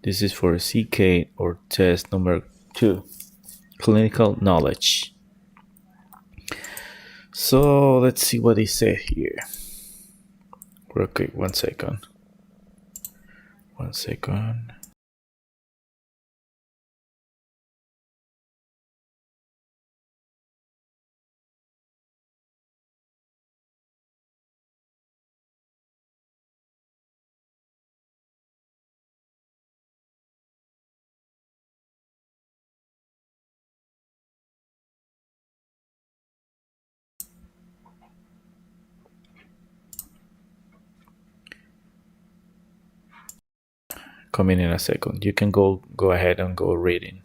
This is for CK or test number 2, clinical knowledge. So let's see what they say here. Okay, one second. Coming in a second. You can go ahead and go reading.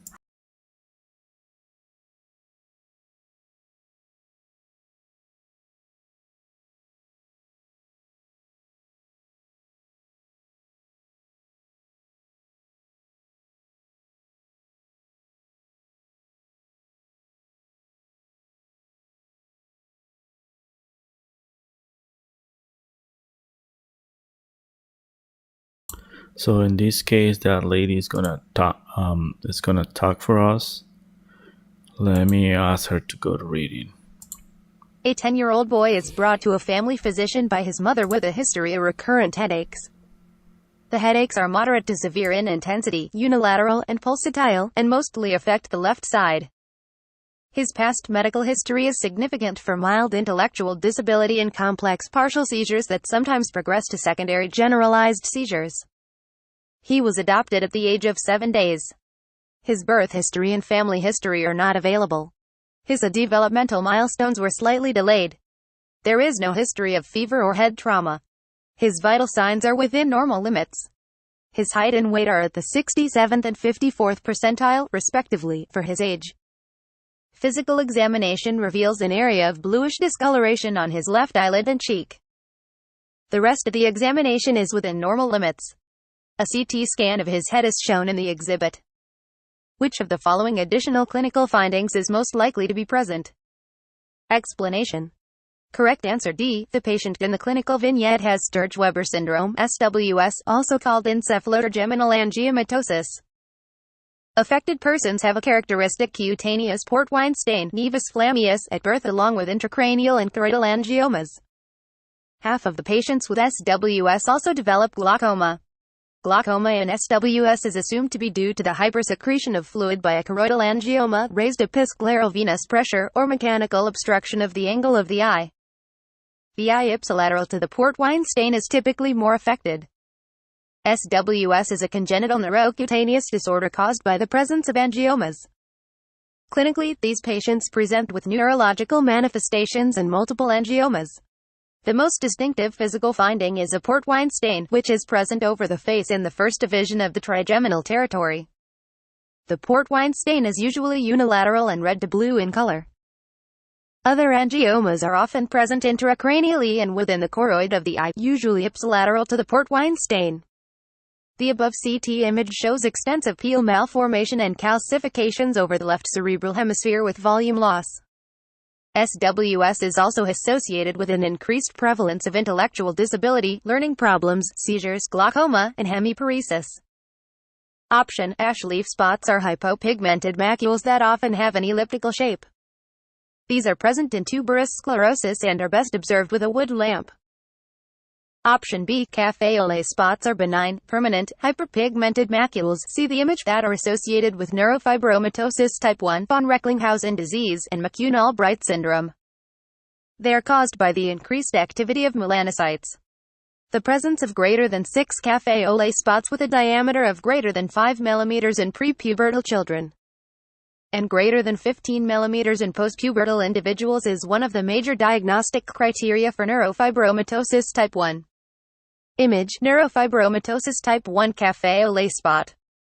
So in this case, that lady is gonna talk for us. Let me ask her to go to reading. A 10-year-old boy is brought to a family physician by his mother with a history of recurrent headaches. The headaches are moderate to severe in intensity, unilateral, and pulsatile, and mostly affect the left side. His past medical history is significant for mild intellectual disability and complex partial seizures that sometimes progress to secondary generalized seizures. He was adopted at the age of 7 days. His birth history and family history are not available. His developmental milestones were slightly delayed. There is no history of fever or head trauma. His vital signs are within normal limits. His height and weight are at the 67th and 54th percentile, respectively, for his age. Physical examination reveals an area of bluish discoloration on his left eyelid and cheek. The rest of the examination is within normal limits. A CT scan of his head is shown in the exhibit. Which of the following additional clinical findings is most likely to be present? Explanation. Correct answer D. The patient in the clinical vignette has Sturge-Weber syndrome, SWS, also called encephalotrigeminal angiomatosis. Affected persons have a characteristic cutaneous port wine stain, nevus flammeus, at birth along with intracranial and choroidal angiomas. Half of the patients with SWS also develop glaucoma. Glaucoma in SWS is assumed to be due to the hypersecretion of fluid by a choroidal angioma, raised episcleral venous pressure, or mechanical obstruction of the angle of the eye. The eye ipsilateral to the port wine stain is typically more affected. SWS is a congenital neurocutaneous disorder caused by the presence of angiomas. Clinically, these patients present with neurological manifestations and multiple angiomas. The most distinctive physical finding is a port wine stain, which is present over the face in the first division of the trigeminal territory. The port wine stain is usually unilateral and red to blue in color. Other angiomas are often present intracranially and within the choroid of the eye, usually ipsilateral to the port wine stain. The above CT image shows extensive peel malformation and calcifications over the left cerebral hemisphere with volume loss. SWS is also associated with an increased prevalence of intellectual disability, learning problems, seizures, glaucoma, and hemiparesis. Option: ash leaf spots are hypopigmented macules that often have an elliptical shape. These are present in tuberous sclerosis and are best observed with a wood lamp. Option B: café au lait spots are benign, permanent, hyperpigmented macules, see the image, that are associated with neurofibromatosis type 1, von Recklinghausen disease, and McCune-Albright syndrome. They are caused by the increased activity of melanocytes. The presence of greater than 6 café au lait spots with a diameter of greater than 5 mm in prepubertal children and greater than 15 mm in postpubertal individuals is one of the major diagnostic criteria for neurofibromatosis type 1. Image: neurofibromatosis type 1 café au lait spot.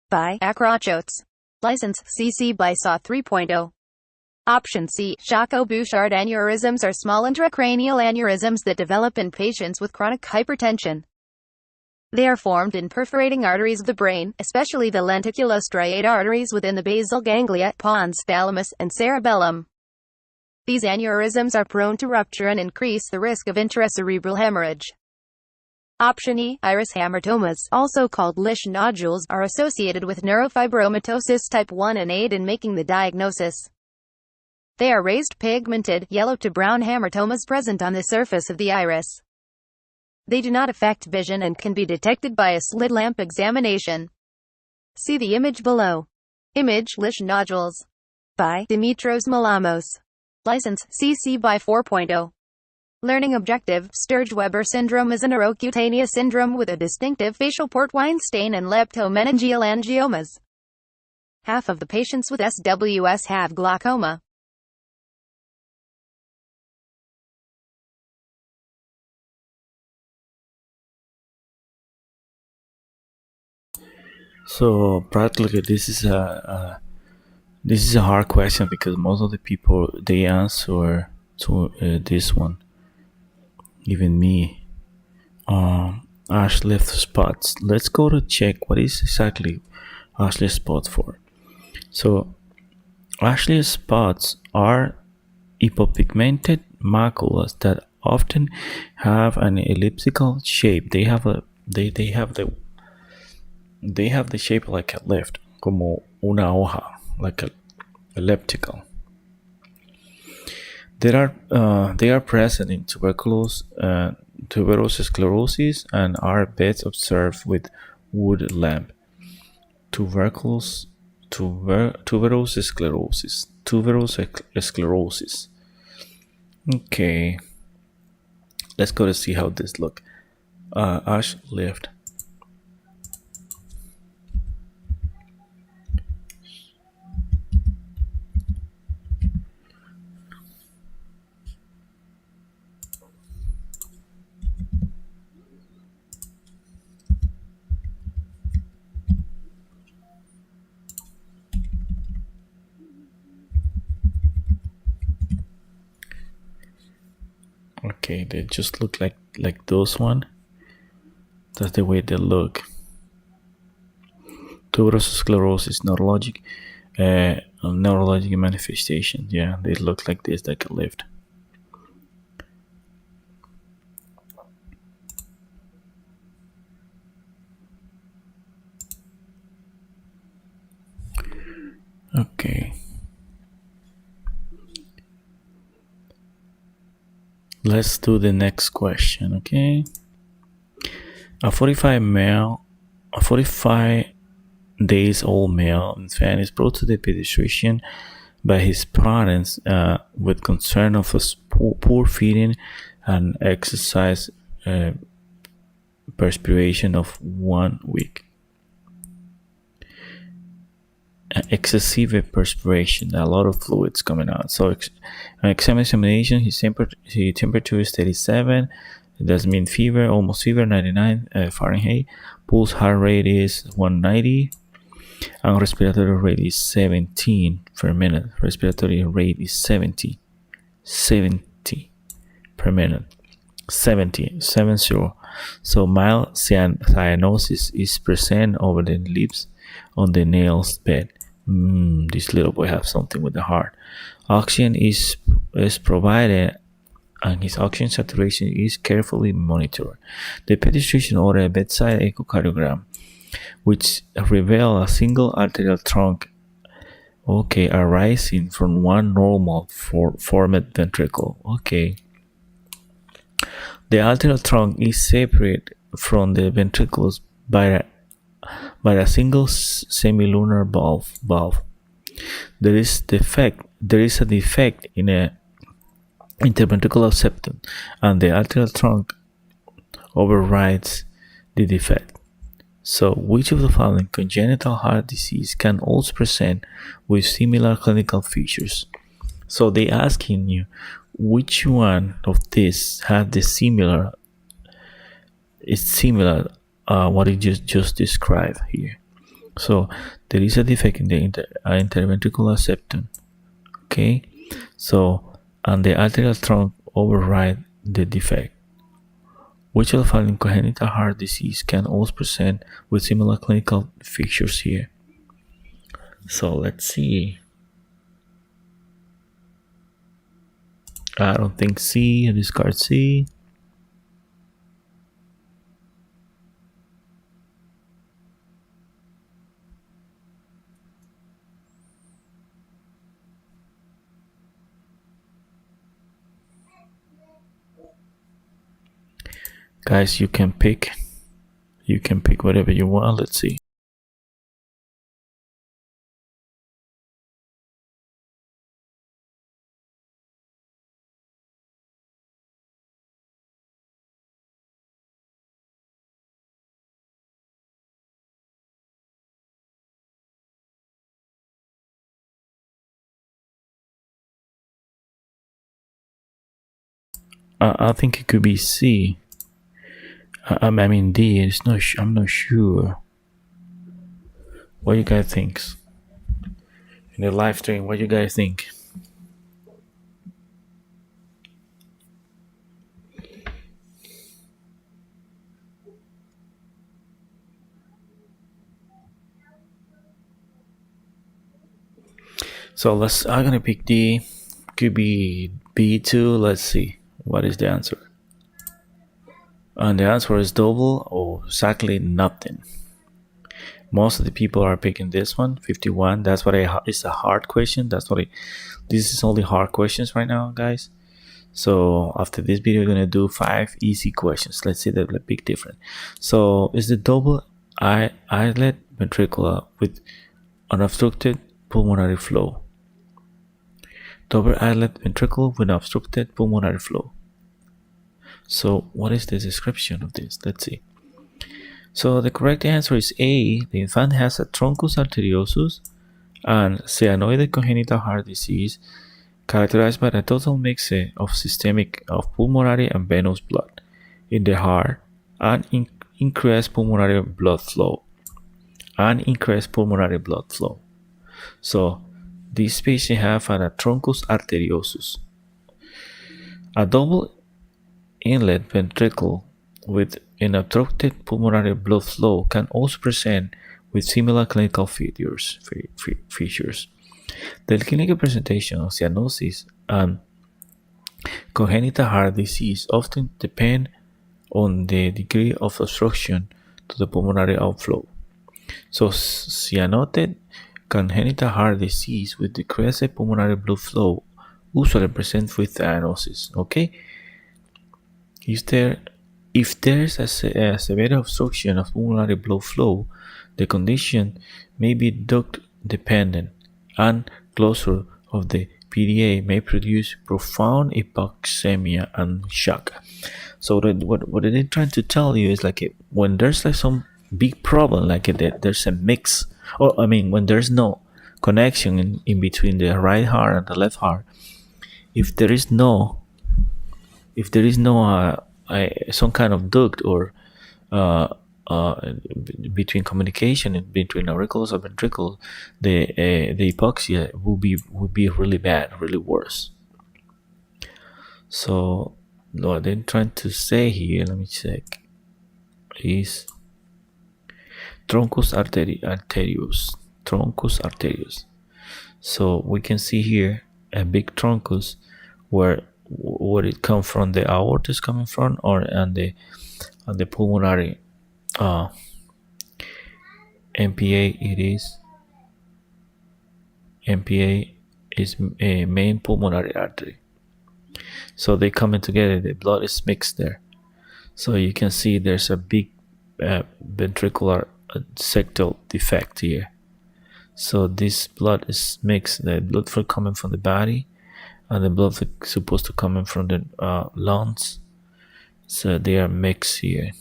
By Acrochotes. License: CC by SAW 3.0. Option C: Charcot-Bouchard aneurysms are small intracranial aneurysms that develop in patients with chronic hypertension. They are formed in perforating arteries of the brain, especially the lenticulostriate arteries within the basal ganglia, pons, thalamus, and cerebellum. These aneurysms are prone to rupture and increase the risk of intracerebral hemorrhage. Option E. Iris hamartomas, also called Lisch nodules, are associated with neurofibromatosis type 1 and aid in making the diagnosis. They are raised pigmented, yellow to brown hamartomas present on the surface of the iris. They do not affect vision and can be detected by a slit lamp examination. See the image below. Image, Lisch nodules. By Dimitros Malamos. License, CC by 4.0. Learning objective, Sturge-Weber syndrome is a neurocutaneous syndrome with a distinctive facial port wine stain and leptomeningeal angiomas. Half of the patients with SWS have glaucoma. So practically, this is a hard question because most of the people they answer to this one, even me. Ash left spots. Let's go to check what is exactly Ashley spots for. So Ashley spots are hypopigmented maculas that often have an elliptical shape. They have the shape like a lift, como una hoja, like a elliptical. They are present in tuberous sclerosis and are best observed with wood lamp. Tuberous sclerosis. Okay, let's go to see how this look. Ash left. Okay, they just look like those one. That's the way they look. Tuberous sclerosis, neurologic manifestation. Yeah, they look like this, like a lift. Okay. Let's do the next question, okay? A 45 days old male infant is brought to the pediatrician by his parents with concern of poor feeding and exercise perspiration of 1 week. Excessive perspiration, a lot of fluids coming out. So on examination, his temperature is 37. It does mean fever, almost fever, 99 Fahrenheit. Pulse heart rate is 190. And respiratory rate is 17 per minute. Respiratory rate is 70 per minute. 70. So mild cyanosis is present over the lips on the nails bed. This little boy has something with the heart. Oxygen is provided and his oxygen saturation is carefully monitored. The pediatrician ordered a bedside echocardiogram which revealed a single arterial trunk arising from one normal formed ventricle. The arterial trunk is separate from the ventricles by a single semilunar valve. There is a defect in a interventricular septum, and the arterial trunk overrides the defect. So, which of the following congenital heart disease can also present with similar clinical features? So they asking you which one of these have the similar what you just described here. So there is a defect in the interventricular septum. Okay, so and the arterial trunk override the defect. Which of the following congenital heart disease can also present with similar clinical features here? So let's see. I don't think C. I discard C. Guys, you can pick whatever you want. Let's see. I think it could be C. I mean D. It's not. I'm not sure. What you guys think? In the live stream, what you guys think? So I'm gonna pick D. Could be B2. Let's see. What is the answer? And the answer is double or exactly nothing. Most of the people are picking this one, 51. That's what it's a hard question. This is only hard questions right now, guys. So after this video, we're gonna do 5 easy questions. Let's see the big difference. So is the double eyelid ventricular with unobstructed pulmonary flow? Double eyelid ventricle with obstructed pulmonary flow. So what is the description of this? Let's see. So the correct answer is A. The infant has a truncus arteriosus and cyanoid congenital heart disease characterized by a total mix of pulmonary and venous blood in the heart and increased pulmonary blood flow. So this patient have a truncus arteriosus. A double inlet ventricle with unobstructed pulmonary blood flow can also present with similar clinical features. The clinical presentation of cyanosis and congenital heart disease often depend on the degree of obstruction to the pulmonary outflow. So cyanotic congenital heart disease with decreased pulmonary blood flow usually presents with cyanosis. Okay. If there's a severe obstruction of pulmonary blood flow, the condition may be duct dependent, and closure of the PDA may produce profound hypoxemia and shock. So what they're trying to tell you is like when there's like some big problem, like there's a mix, or I mean when there's no connection in between the right heart and the left heart, if there is no some kind of duct or between communication between auricles or ventricles, the hypoxia would be really bad, really worse. So what they're trying to say here, let me check, is truncus arterius. So we can see here a big truncus where it come from, the aorta is coming from, or on the pulmonary MPA. MPA is a main pulmonary artery. So they coming together, the blood is mixed there. So you can see there's a big ventricular septal defect here. So this blood is mixed, the blood flow coming from the body and the blood flow supposed to come in from the lungs. So they are mixed here.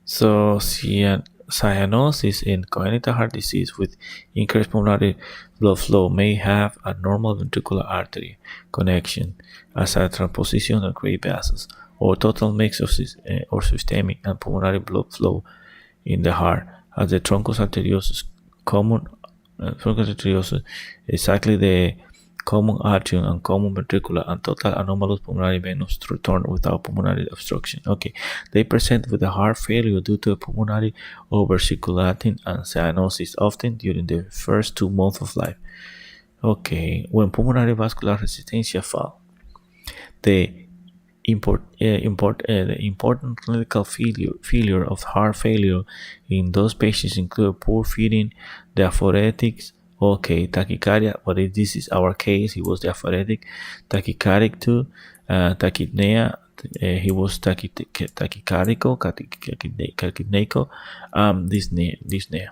So cyanosis in congenital heart disease with increased pulmonary blood flow may have a normal ventricular artery connection as a transposition of great vessels, or total mix of or systemic and pulmonary blood flow in the heart, as the truncus arteriosus exactly the common atrium and common ventricular and total anomalous pulmonary venous return without pulmonary obstruction. Okay, they present with a heart failure due to pulmonary overcirculating and cyanosis, often during the first 2 months of life. Okay, when pulmonary vascular resistance fall, the the important clinical failure of heart failure in those patients include poor feeding, diaphoretics, okay, tachycardia, but if this is our case, he was diaphoretic, tachycardic too, tachypnea, he was tachycardico, tachypneico, dyspnea.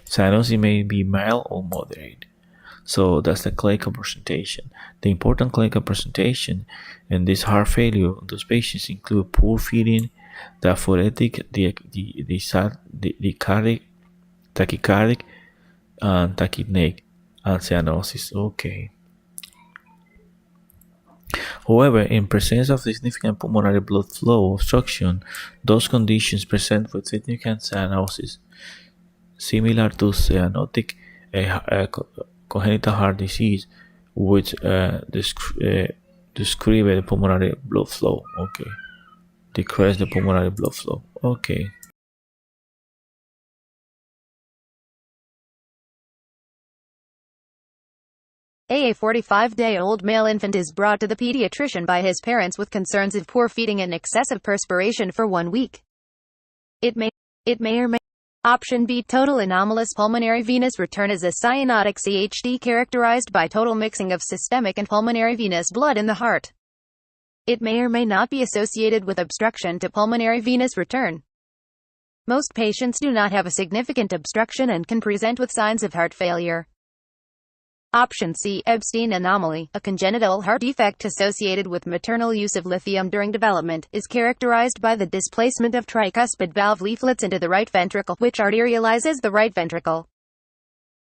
Cyanosis may be mild or moderate. So that's the clinical presentation. The important clinical presentation in this heart failure, those patients include poor feeding, diaphoretic, the cardiac, tachycardic, and tachypneic, and cyanosis. Okay. However, in presence of significant pulmonary blood flow obstruction, those conditions present with significant cyanosis, similar to cyanotic congenital heart disease, which describe the pulmonary blood flow. Okay, decrease the pulmonary blood flow. Okay. A 45-day-old male infant is brought to the pediatrician by his parents with concerns of poor feeding and excessive perspiration for 1 week. It may or may. Option B. Total anomalous pulmonary venous return is a cyanotic CHD characterized by total mixing of systemic and pulmonary venous blood in the heart. It may or may not be associated with obstruction to pulmonary venous return. Most patients do not have a significant obstruction and can present with signs of heart failure. Option C. Ebstein Anomaly, a congenital heart defect associated with maternal use of lithium during development, is characterized by the displacement of tricuspid valve leaflets into the right ventricle, which arterializes the right ventricle.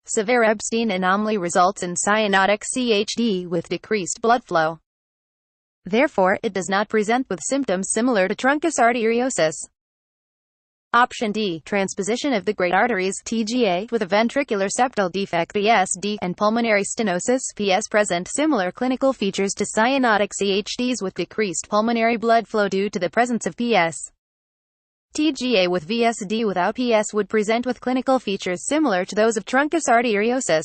Severe Ebstein anomaly results in cyanotic CHD with decreased blood flow. Therefore, it does not present with symptoms similar to truncus arteriosus. Option D. Transposition of the great arteries (TGA) with a ventricular septal defect (VSD) and pulmonary stenosis (PS) present similar clinical features to cyanotic CHDs with decreased pulmonary blood flow due to the presence of PS. TGA with VSD without PS would present with clinical features similar to those of truncus arteriosus.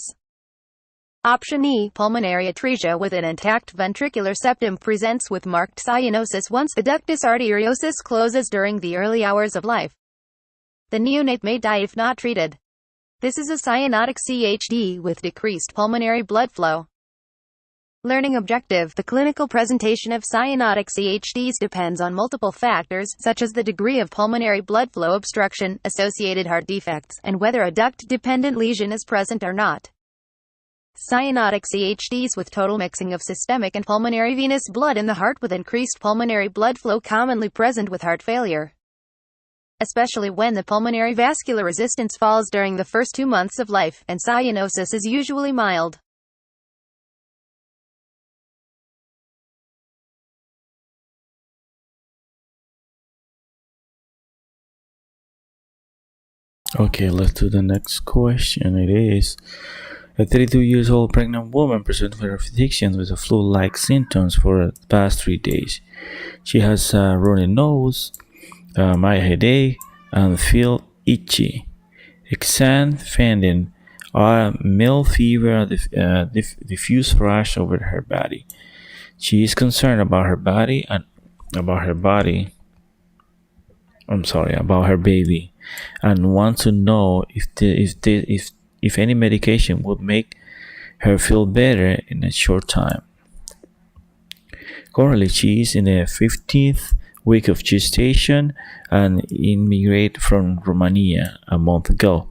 Option E. Pulmonary atresia with an intact ventricular septum presents with marked cyanosis once the ductus arteriosus closes during the early hours of life. The neonate may die if not treated. This is a cyanotic CHD with decreased pulmonary blood flow. Learning objective. The clinical presentation of cyanotic CHDs depends on multiple factors, such as the degree of pulmonary blood flow obstruction, associated heart defects, and whether a duct-dependent lesion is present or not. Cyanotic CHDs with total mixing of systemic and pulmonary venous blood in the heart with increased pulmonary blood flow commonly present with heart failure, especially when the pulmonary vascular resistance falls during the first 2 months of life, and cyanosis is usually mild. Okay, let's do the next question. It is: a 32 years old pregnant woman presented with infections with flu-like symptoms for the past 3 days. She has a runny nose, mild headache, and feel itchy. Exam finding mild fever, diffuse rash over her body. She is concerned about her body and about her baby, and wants to know if any medication would make her feel better in a short time. Currently, she is in the 15th week of gestation and immigrated from Romania a month ago.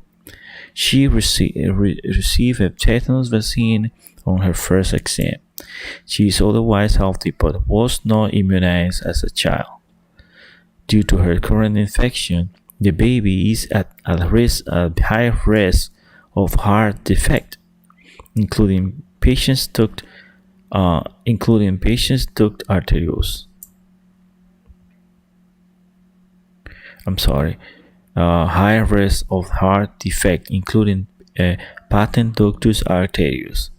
She received a tetanus vaccine on her first exam. She is otherwise healthy but was not immunized as a child. Due to her current infection, the baby is at high risk of heart defect, including patient's duct arterioles. High risk of heart defect, including patent ductus arteriosus.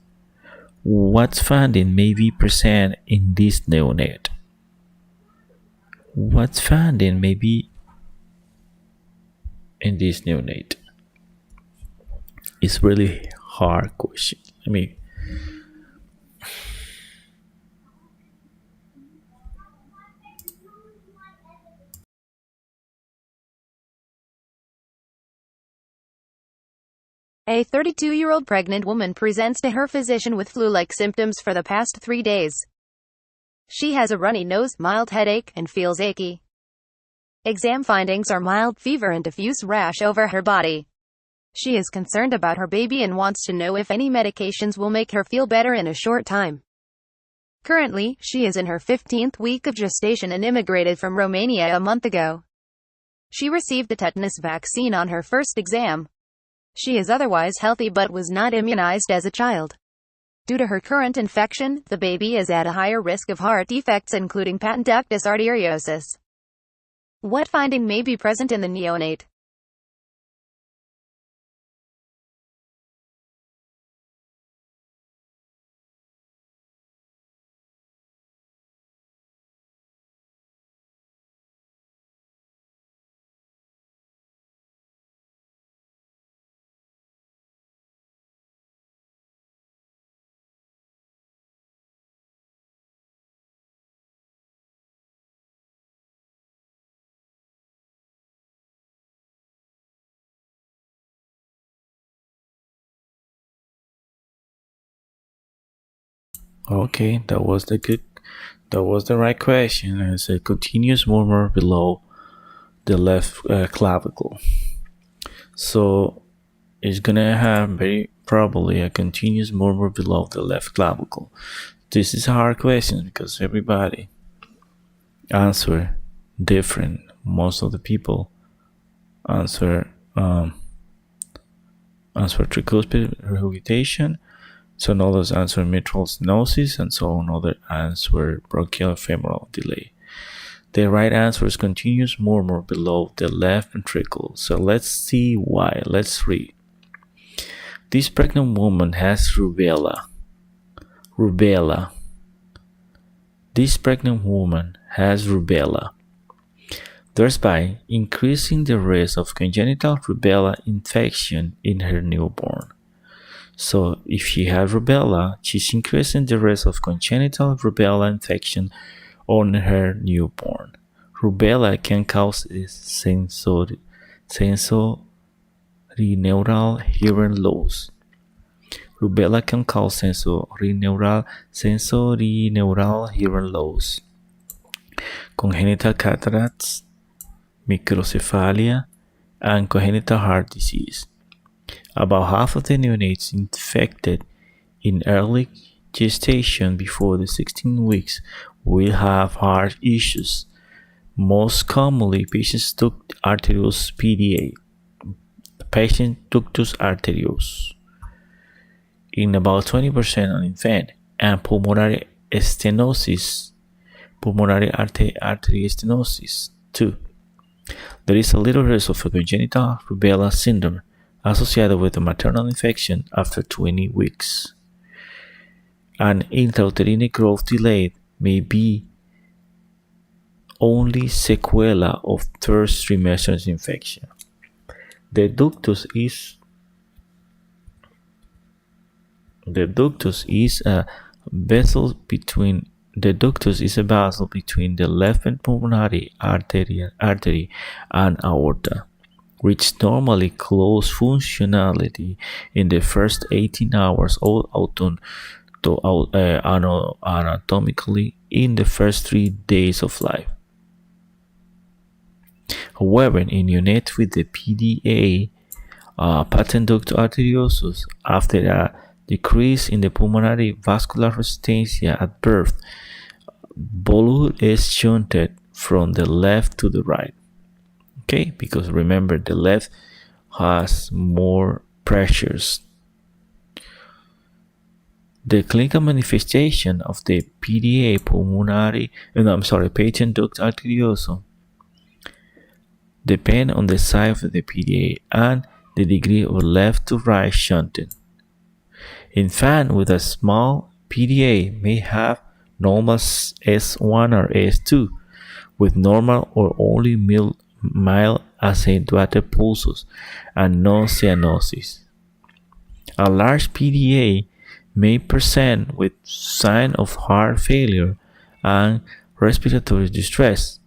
What finding may be present in this neonate? What finding may be in this neonate? It's really hard question. A 32-year-old pregnant woman presents to her physician with flu-like symptoms for the past 3 days. She has a runny nose, mild headache, and feels achy. Exam findings are mild fever and diffuse rash over her body. She is concerned about her baby and wants to know if any medications will make her feel better in a short time. Currently, she is in her 15th week of gestation and immigrated from Romania a month ago. She received the tetanus vaccine on her first exam. She is otherwise healthy but was not immunized as a child. Due to her current infection, the baby is at a higher risk of heart defects including patent ductus arteriosus. What finding may be present in the neonate? Okay, that was the right question. It's a continuous murmur below the left clavicle. So it's gonna have very probably a continuous murmur below the left clavicle. This is a hard question because everybody answer different. Most of the people answer tricuspid regurgitation. Some others answer mitral stenosis, and some others answer bronchial-femoral delay. The right answer is continuous murmur below the left ventricle. So let's see why. Let's read. This pregnant woman has rubella. Rubella. This pregnant woman has rubella, thereby increasing the risk of congenital rubella infection in her newborn. So if she has rubella, she's increasing the risk of congenital rubella infection on her newborn. Rubella can cause sensorineural hearing loss. Rubella can cause sensorineural hearing loss, congenital cataracts, microcephalia, and congenital heart disease. About half of the neonates infected in early gestation before the 16 weeks will have heart issues. Most commonly, patients ductus arteriosus PDA, patient ductus arteriosus, in about 20% on infant, and pulmonary stenosis, pulmonary artery stenosis too. There is a little risk of a congenital rubella syndrome associated with a maternal infection after 20 weeks. An intrauterine growth delay may be only sequela of third trimester infection. The ductus is a vessel between the left pulmonary artery and aorta, which normally close functionality in the first 18 hours or anatomically in the first 3 days of life. However, in neonates with the PDA, patent ductus arteriosus, after a decrease in the pulmonary vascular resistance at birth, blood is shunted from the left to the right. Okay, because remember the left has more pressures. The clinical manifestation of the PDA patent ductus arteriosus depend on the size of the PDA and the degree of left to right shunting. Infant with a small PDA may have normal S1 or S2 with normal or only mild accentuated pulses and no cyanosis. A large PDA may present with signs of heart failure and respiratory distress.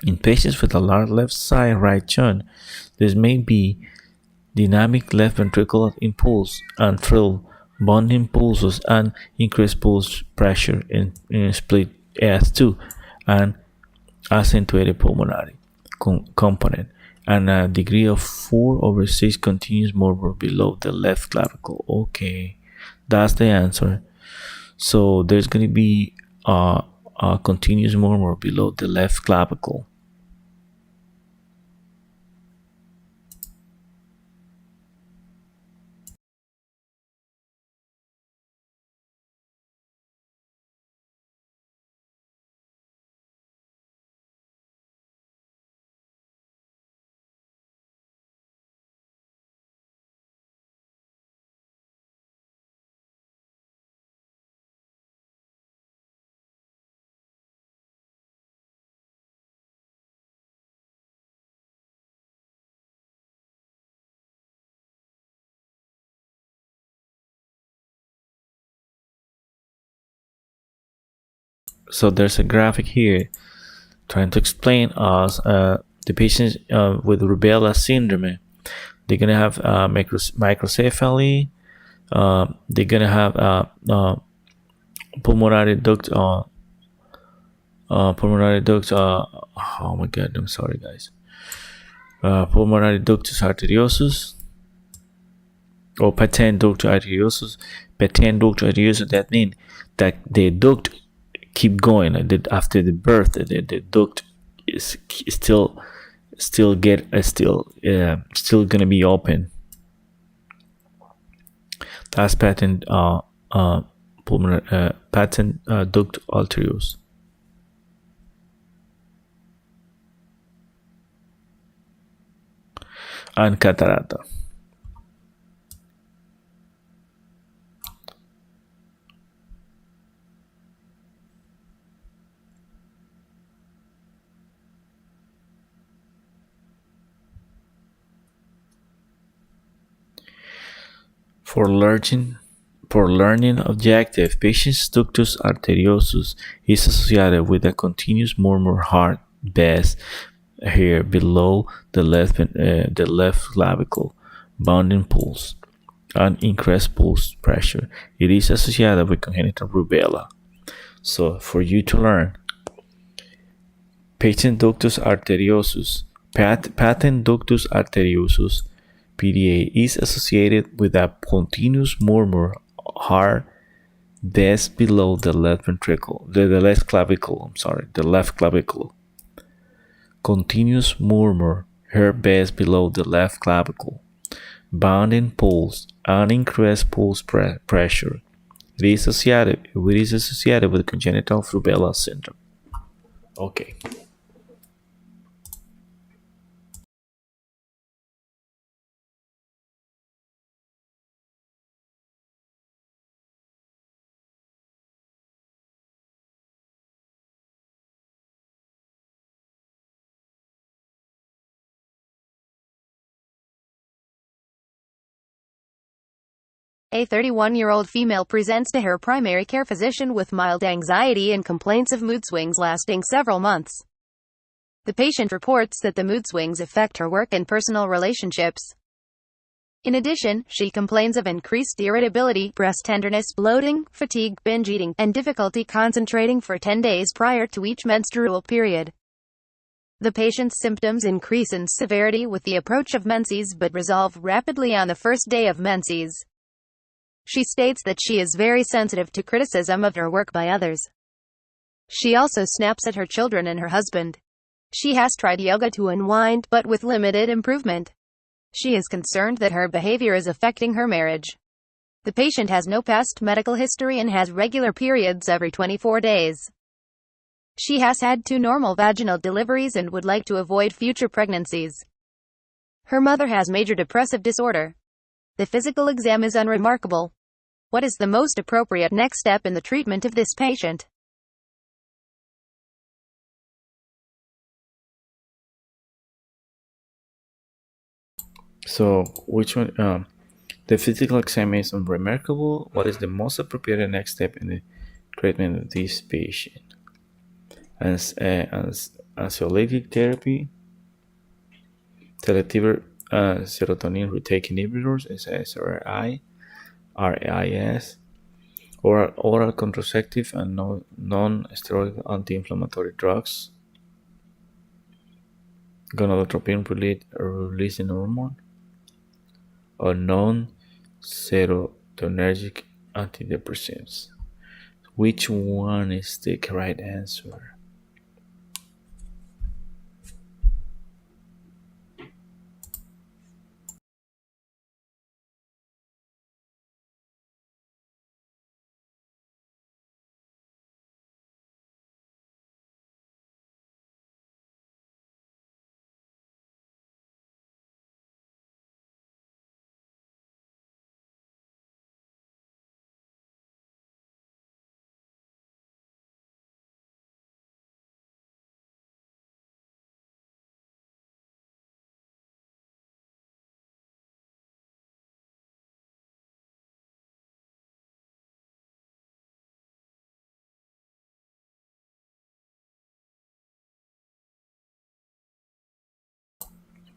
In patients with a large left side right shunt, this may be dynamic left ventricular impulse and thrill bonding pulses and increased pulse pressure in split S2 and accentuated pulmonary component and a degree of 4/6 continuous murmur below the left clavicle. Okay, that's the answer. So there's going to be a continuous murmur below the left clavicle. So there's a graphic here trying to explain us the patients with rubella syndrome. They're gonna have microcephaly. They're gonna have pulmonary duct. Pulmonary duct. Oh my God! I'm sorry, guys. Pulmonary ductus arteriosus or patent ductus arteriosus. Patent ductus arteriosus. That means that the duct keep going. After the birth, the duct is still gonna be open. That's patent pulmonary patent duct arteriosus. And catarata. For learning objective, patient's ductus arteriosus is associated with a continuous murmur heart bass here below the left clavicle, bounding pulse, and increased pulse pressure. It is associated with congenital rubella. So for you to learn, patent ductus arteriosus, patent ductus arteriosus, PDA, is associated with a continuous murmur heart bass below the left ventricle, the left clavicle. I'm sorry, the left clavicle. Continuous murmur heart bass below the left clavicle, bounding pulse, and increased pulse pressure. It is associated with congenital rubella syndrome. Okay. A 31-year-old female presents to her primary care physician with mild anxiety and complaints of mood swings lasting several months. The patient reports that the mood swings affect her work and personal relationships. In addition, she complains of increased irritability, breast tenderness, bloating, fatigue, binge eating, and difficulty concentrating for 10 days prior to each menstrual period. The patient's symptoms increase in severity with the approach of menses but resolve rapidly on the first day of menses. She states that she is very sensitive to criticism of her work by others. She also snaps at her children and her husband. She has tried yoga to unwind, but with limited improvement. She is concerned that her behavior is affecting her marriage. The patient has no past medical history and has regular periods every 24 days. She has had 2 normal vaginal deliveries and would like to avoid future pregnancies. Her mother has major depressive disorder. The physical exam is unremarkable. What is the most appropriate next step in the treatment of this patient? So, which one? The physical exam is unremarkable. What is the most appropriate next step in the treatment of this patient? Anxiolytic therapy, selective serotonin reuptake inhibitors, SSRI, RAIS, oral contraceptive and non-steroidal anti-inflammatory drugs, gonadotropin releasing hormone, or non-serotonergic antidepressants. Which one is the correct answer?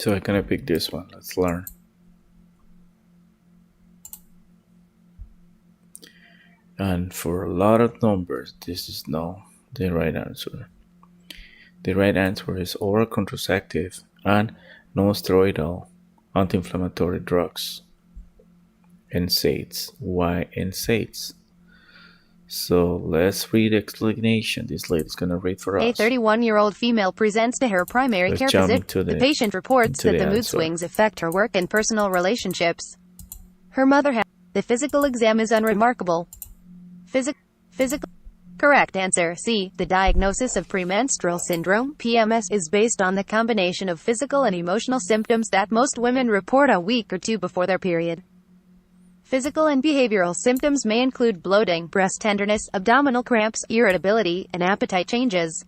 So I'm gonna pick this one. Let's learn. And for a lot of numbers, this is not the right answer. The right answer is oral contraceptive and non-steroidal anti-inflammatory drugs. NSAIDs. Why NSAIDs? So let's read the explanation this lady's gonna read for us. A 31-year-old female presents to her primary care physician. The patient reports that the mood swings affect her work and personal relationships. Her mother has. The physical exam is unremarkable. Physical. Correct answer C. The diagnosis of premenstrual syndrome, PMS, is based on the combination of physical and emotional symptoms that most women report a week or two before their period. Physical and behavioral symptoms may include bloating, breast tenderness, abdominal cramps, irritability, and appetite changes.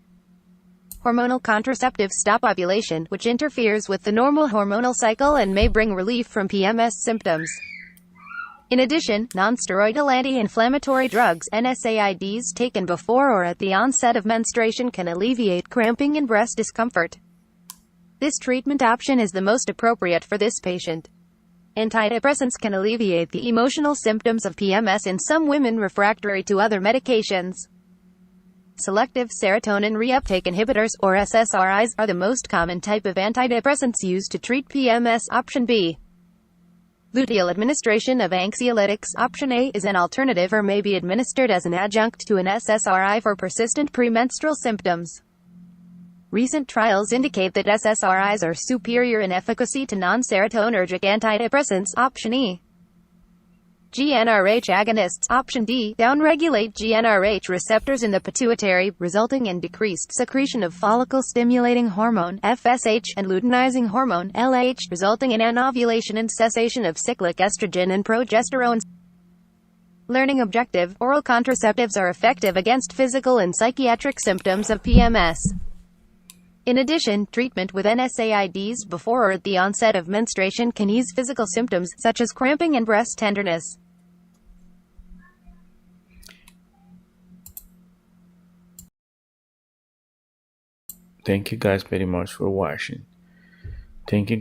Hormonal contraceptives stop ovulation, which interferes with the normal hormonal cycle and may bring relief from PMS symptoms. In addition, non-steroidal anti-inflammatory drugs, NSAIDs, taken before or at the onset of menstruation can alleviate cramping and breast discomfort. This treatment option is the most appropriate for this patient. Antidepressants can alleviate the emotional symptoms of PMS in some women refractory to other medications. Selective serotonin reuptake inhibitors, or SSRIs, are the most common type of antidepressants used to treat PMS. Option B. Luteal administration of anxiolytics. Option A is an alternative or may be administered as an adjunct to an SSRI for persistent premenstrual symptoms. Recent trials indicate that SSRIs are superior in efficacy to non-serotonergic antidepressants. Option E. GnRH agonists. Option D. Downregulate GnRH receptors in the pituitary, resulting in decreased secretion of follicle-stimulating hormone (FSH) and luteinizing hormone (LH), resulting in anovulation and cessation of cyclic estrogen and progesterone. Learning objective: oral contraceptives are effective against physical and psychiatric symptoms of PMS. In addition, treatment with NSAIDs before or at the onset of menstruation can ease physical symptoms, such as cramping and breast tenderness. Thank you guys very much for watching. Share. Thank you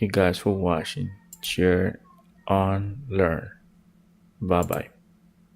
guys for watching. Share on learn. Bye bye.